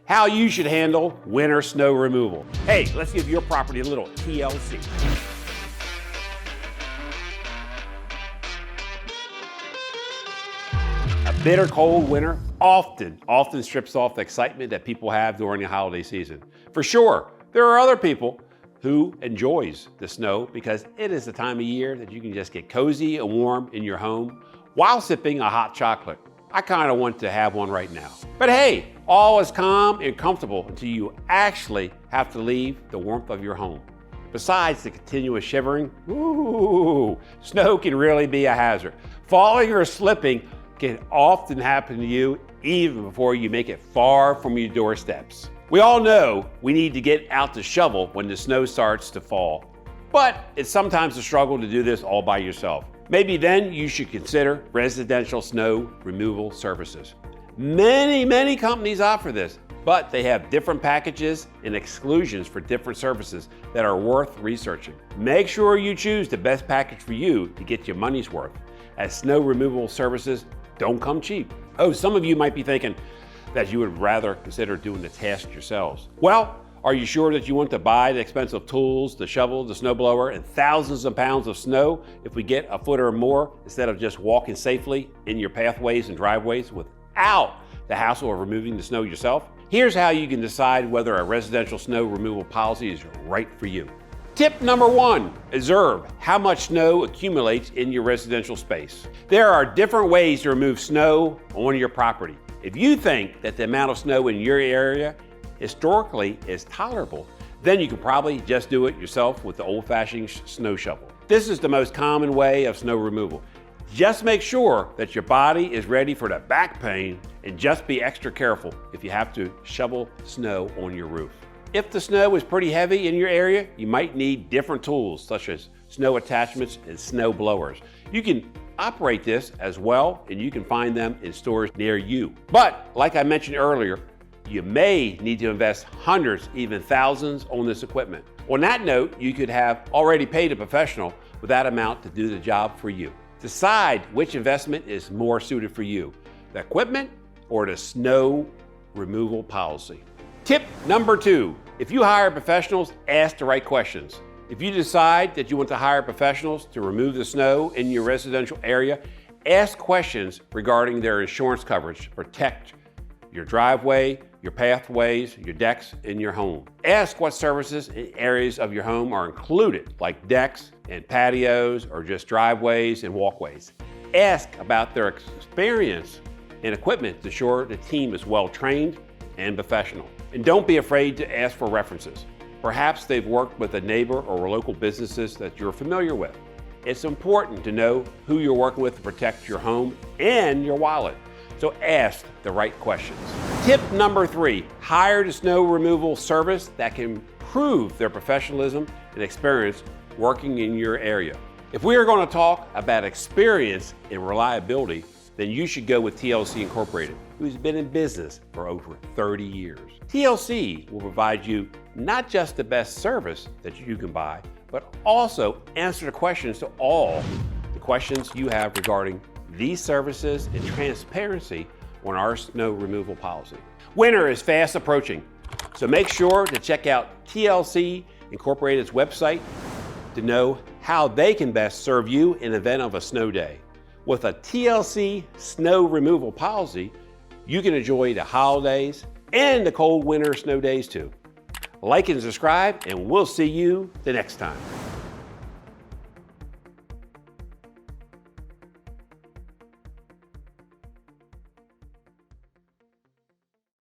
how you should handle winter snow removal. Hey, let's give your property a little TLC. A bitter cold winter often strips off the excitement that people have during the holiday season. For sure, there are other people who enjoys the snow because it is the time of year that you can just get cozy and warm in your home while sipping a hot chocolate. I kind of want to have one right now. But hey, all is calm and comfortable until you actually have to leave the warmth of your home. Besides the continuous shivering, snow can really be a hazard. Falling or slipping can often happen to you even before you make it far from your doorsteps. We all know we need to get out the shovel when the snow starts to fall, but it's sometimes a struggle to do this all by yourself. Maybe then you should consider residential snow removal services. Many companies offer this, but they have different packages and exclusions for different services that are worth researching. Make sure you choose the best package for you to get your money's worth, as snow removal services don't come cheap. Oh, some of you might be thinking that you would rather consider doing the task yourselves. Well, are you sure that you want to buy the expensive tools, the shovel, the snowblower, and thousands of pounds of snow if we get a foot or more instead of just walking safely in your pathways and driveways without the hassle of removing the snow yourself? Here's how you can decide whether a residential snow removal policy is right for you. Tip number 1, observe how much snow accumulates in your residential space. There are different ways to remove snow on your property. If you think that the amount of snow in your area historically is tolerable, then you can probably just do it yourself with the old-fashioned snow shovel. This is the most common way of snow removal. Just make sure that your body is ready for the back pain, and just be extra careful if you have to shovel snow on your roof. If the snow is pretty heavy in your area, you might need different tools such as snow attachments and snow blowers. You can operate this as well, and you can find them in stores near you. But like I mentioned earlier, you may need to invest hundreds, even thousands on this equipment. On that note, you could have already paid a professional with that amount to do the job for you. Decide which investment is more suited for you, the equipment or the snow removal policy. Tip number 2, if you hire professionals, ask the right questions. If you decide that you want to hire professionals to remove the snow in your residential area, ask questions regarding their insurance coverage to protect your driveway, your pathways, your decks in your home. Ask what services and areas of your home are included, like decks and patios or just driveways and walkways. Ask about their experience and equipment to ensure the team is well trained and professional. And don't be afraid to ask for references. Perhaps they've worked with a neighbor or local businesses that you're familiar with. It's important to know who you're working with to protect your home and your wallet. So ask the right questions. Tip number 3, hire the snow removal service that can prove their professionalism and experience working in your area. If we are going to talk about experience and reliability, then you should go with TLC Incorporated, who's been in business for over 30 years. TLC will provide you not just the best service that you can buy, but also answer the questions to all the questions you have regarding these services and transparency on our snow removal policy. Winter is fast approaching, so make sure to check out TLC Incorporated's website to know how they can best serve you in the event of a snow day. With a TLC snow removal policy, you can enjoy the holidays and the cold winter snow days too. Like and subscribe, and we'll see you the next time.